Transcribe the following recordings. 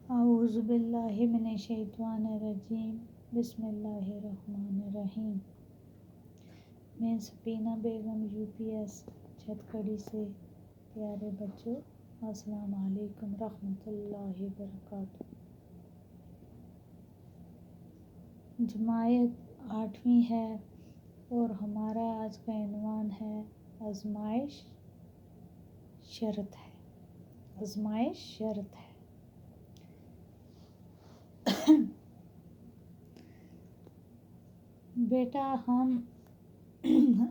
اعوذ باللہ من الشیطان الرجیم بسم اللہ الرحمن الرحیم۔ میں سفینہ بیگم UPS چھتکڑی سے۔ پیارے بچوں، السلام علیکم رحمۃ اللہ وبرکاتہ۔ جماعت 8ویں ہے اور ہمارا آج کا عنوان ہے آزمائش شرط ہے۔ آزمائش شرط ہے۔ بیٹا، ہم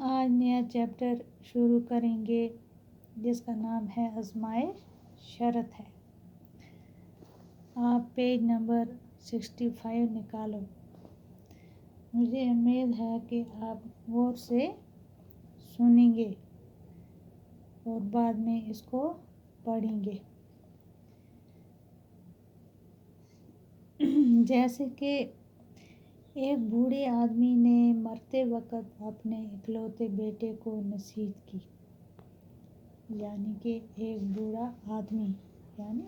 آج نیا چیپٹر شروع کریں گے جس کا نام ہے آزمائش شرط ہے۔ آپ پیج نمبر 65 نکالو۔ مجھے امید ہے کہ آپ غور سے سنیں گے اور بعد میں اس کو پڑھیں گے۔ جیسے کہ ایک بوڑھے آدمی نے مرتے وقت اپنے اکلوتے بیٹے کو نصیحت کی، یعنی کہ ایک بوڑھا آدمی یعنی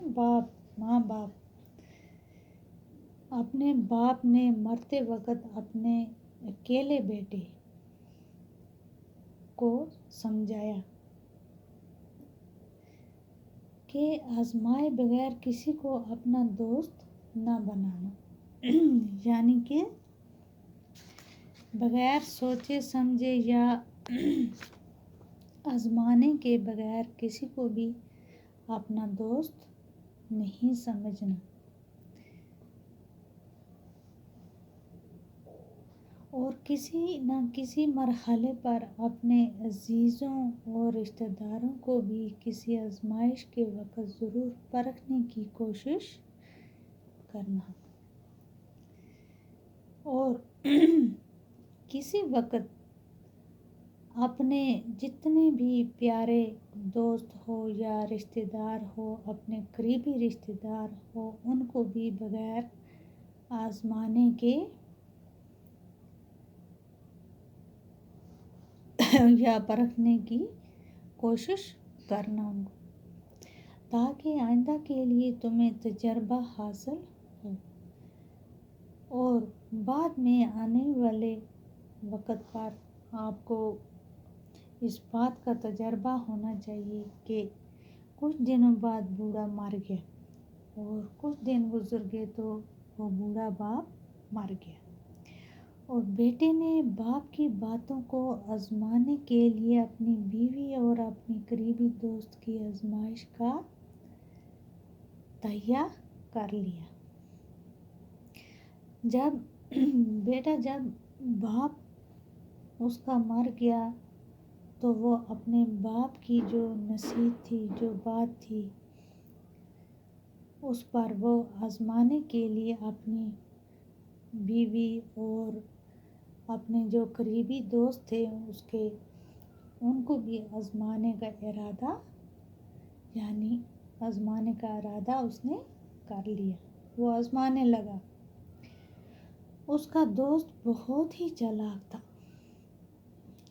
ماں باپ اپنے باپ نے مرتے وقت اپنے اکیلے بیٹے کو سمجھایا کہ آزمائے بغیر کسی کو اپنا دوست نہ بنانا، یعنی کہ بغیر سوچے سمجھے یا آزمانے کے بغیر کسی کو بھی اپنا دوست نہیں سمجھنا، اور کسی نہ کسی مرحلے پر اپنے عزیزوں اور رشتہ داروں کو بھی کسی آزمائش کے وقت ضرور پرکھنے کی کوشش کرنا، اور کسی وقت اپنے جتنے بھی پیارے دوست ہو یا رشتہ دار ہو، اپنے قریبی رشتہ دار ہو، ان کو بھی بغیر آزمانے کے یا پرکھنے کی کوشش کرنا ان کو، تاکہ آئندہ کے لیے تمہیں تجربہ حاصل ہو اور بعد میں آنے والے وقت پر آپ کو اس بات کا تجربہ ہونا چاہیے کہ کچھ دنوں بعد بوڑھا مر گیا اور کچھ دن گزر گئے تو وہ بوڑھا باپ مر گیا، اور بیٹے نے باپ کی باتوں کو آزمانے کے لیے اپنی بیوی اور اپنی قریبی دوست کی آزمائش کا تہیہ کر لیا۔ جب باپ اس کا مر گیا تو وہ اپنے باپ کی جو نصیحت تھی، جو بات تھی، اس پر وہ آزمانے کے لیے اپنی بیوی اور اپنے جو قریبی دوست تھے ان کو بھی آزمانے کا ارادہ اس نے کر لیا۔ وہ آزمانے لگا۔ اس کا دوست بہت ہی چالاک تھا۔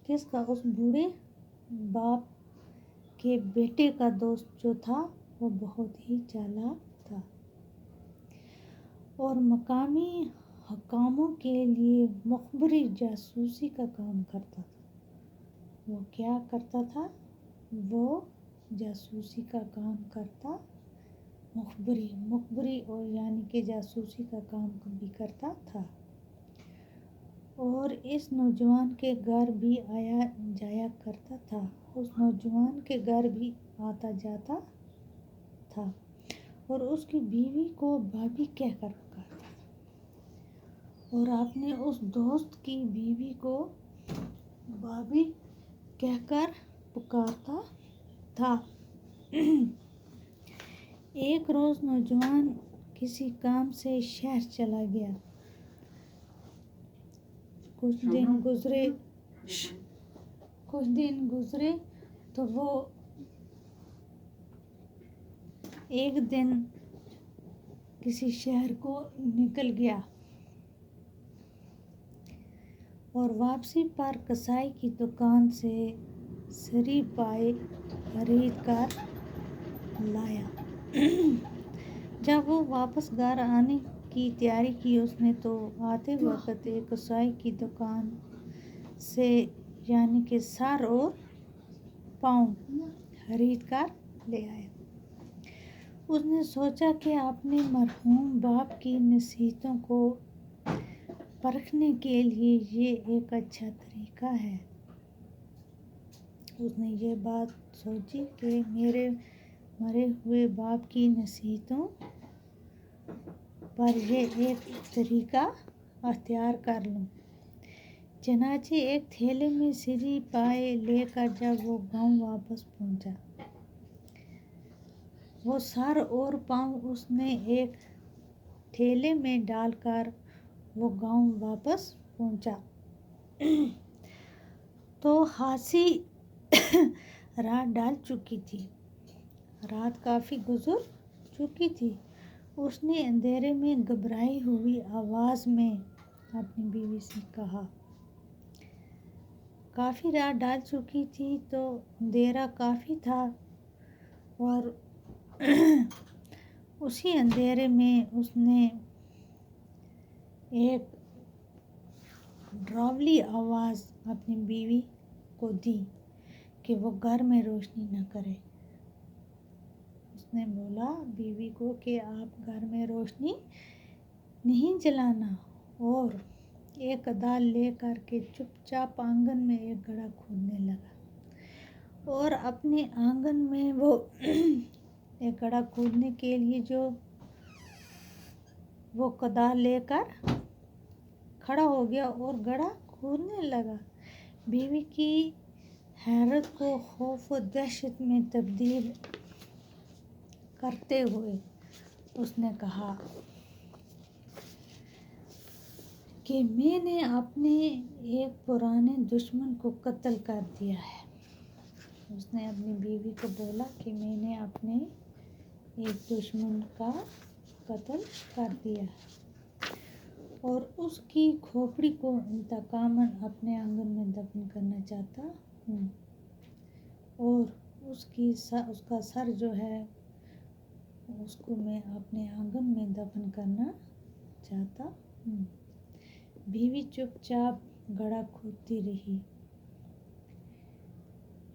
کس کا؟ اس بوڑھے باپ کے بیٹے کا دوست جو تھا وہ بہت ہی چالاک تھا، اور مقامی حکاموں کے لیے مخبری جاسوسی کا کام کرتا تھا۔ وہ کیا کرتا تھا؟ وہ جاسوسی کا کام کرتا، مخبری اور یعنی کہ جاسوسی کا کام بھی کرتا تھا، اور اس نوجوان کے گھر بھی آیا جایا کرتا تھا، اس نوجوان کے گھر بھی آتا جاتا تھا، اور اس کی بیوی کو بھابھی کہہ کر پکارتا تھا، اور آپ نے اس دوست کی بیوی کو بھابھی کہہ کر پکارتا تھا۔ ایک روز نوجوان کسی کام سے شہر چلا گیا۔ کچھ دن گزرے تو وہ ایک دن کسی شہر کو نکل گیا اور واپسی پر کسائی کی دکان سے سری پائے خرید کر لایا۔ جب وہ واپس گھر آنے کی تیاری کی اس نے تو آتے وقت ایک کسائی کی دکان سے یعنی کہ سر اور پاؤں خرید کر لے آیا۔ اس نے سوچا کہ اپنے مرحوم باپ کی نصیحتوں کو پرکھنے کے لیے یہ ایک اچھا طریقہ ہے۔ اس نے یہ بات سوچی کہ میرے مرے ہوئے باپ کی نصیحتوں پر یہ ایک طریقہ اختیار کر لوں۔ چنانچہ ایک تھیلے میں سری پائے لے کر جب وہ گاؤں واپس پہنچا، وہ سر اور پاؤں اس نے ایک تھیلے میں ڈال کر وہ گاؤں واپس پہنچا تو خاصی رات ڈھل چکی تھی، رات کافی گزر چکی تھی۔ اس نے اندھیرے میں گھبرائی ہوئی آواز میں اپنی بیوی سے کہا، کافی رات ڈھل چکی تھی تو اندھیرا کافی تھا، اور اسی اندھیرے میں اس نے ایک ڈراؤلی آواز اپنی بیوی کو دی کہ وہ گھر میں روشنی نہ کرے۔ اس نے بولا بیوی کو کہ آپ گھر میں روشنی نہیں جلانا، اور ایک کدال لے کر کے چپ چاپ آنگن میں ایک گڑھا کھودنے لگا، اور اپنے آنگن میں وہ ایک گڑھا کھودنے کے لیے جو وہ کدال لے کر کھڑا ہو گیا اور گڑھا کھودنے لگا۔ بیوی کی حیرت کو خوف و دہشت میں تبدیل کرتے ہوئے اس نے کہا کہ میں نے اپنے ایک پرانے دشمن کو قتل کر دیا ہے۔ اس نے اپنی بیوی کو بولا کہ میں نے اپنے ایک دشمن کا قتل کر دیا ہے، اور اس کی کھوپڑی کو انتقاماً اپنے آنگن میں دفن کرنا چاہتا ہوں، اور اس کا سر جو ہے اس کو میں اپنے آنگن میں دفن کرنا چاہتا ہوں۔ بیوی چپ چاپ گڑھا کھودتی رہی،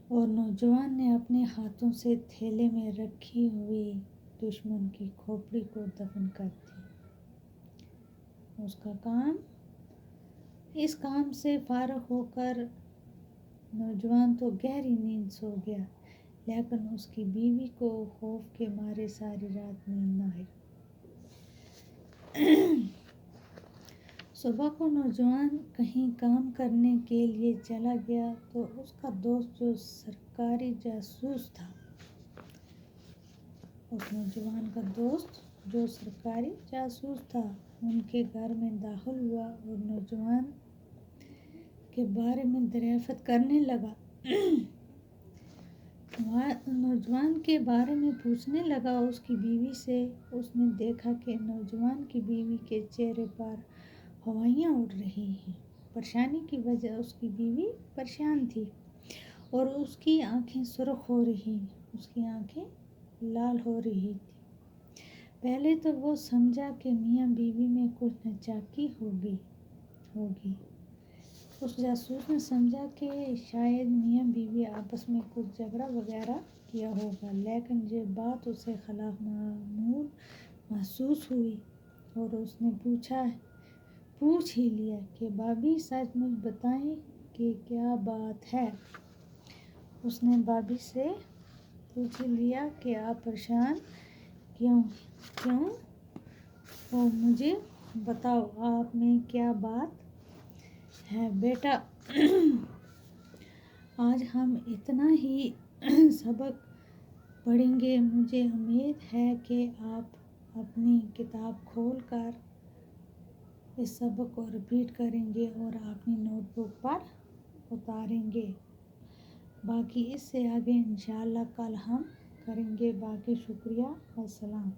اور نوجوان نے اپنے ہاتھوں سے تھیلے میں رکھی ہوئی دشمن کی کھوپڑی کو دفن کر دی۔ اس کام سے فارغ ہو کر نوجوان تو گہری نیند سو گیا، لیکن اس کی بیوی کو خوف کے مارے ساری رات نیند نہ آئی۔ صبح کو نوجوان کہیں کام کرنے کے لیے چلا گیا تو اس کا دوست جو سرکاری جاسوس تھا، اس نوجوان کا دوست جو سرکاری جاسوس تھا ان کے گھر میں داخل ہوا اور نوجوان کے بارے میں دریافت کرنے لگا۔ نوجوان کے بارے میں پوچھنے لگا اس کی بیوی سے۔ اس نے دیکھا کہ نوجوان کی بیوی کے چہرے پر ہوائیاں اڑ رہی ہیں۔ پریشانی کی وجہ اس کی بیوی پریشان تھی، اور اس کی آنکھیں سرخ ہو رہی، اس کی آنکھیں لال ہو رہی تھی۔ پہلے تو وہ سمجھا کہ میاں بیوی میں کچھ ناچاکی ہوگی۔ اس جاسوس نے سمجھا کہ شاید میاں بیوی آپس میں کچھ جھگڑا وغیرہ کیا ہوگا، لیکن یہ بات اسے خلاف معمول محسوس ہوئی، اور اس نے پوچھ ہی لیا کہ بھابی سچ مچ بتائیں کہ کیا بات ہے۔ اس نے بھابی سے پوچھ ہی لیا کہ آپ پریشان کیوں ہو، مجھے بتاؤ آپ میں کیا بات ہے۔ بیٹا آج ہم اتنا ہی سبق پڑھیں گے، مجھے امید ہے کہ آپ اپنی کتاب کھول کر اس سبق کو ریپیٹ کریں گے اور اپنی نوٹ بک پر اتاریں گے۔ باقی اس سے آگے انشاءاللہ کل ہم کریں گے۔ باقی شکریہ، والسلام۔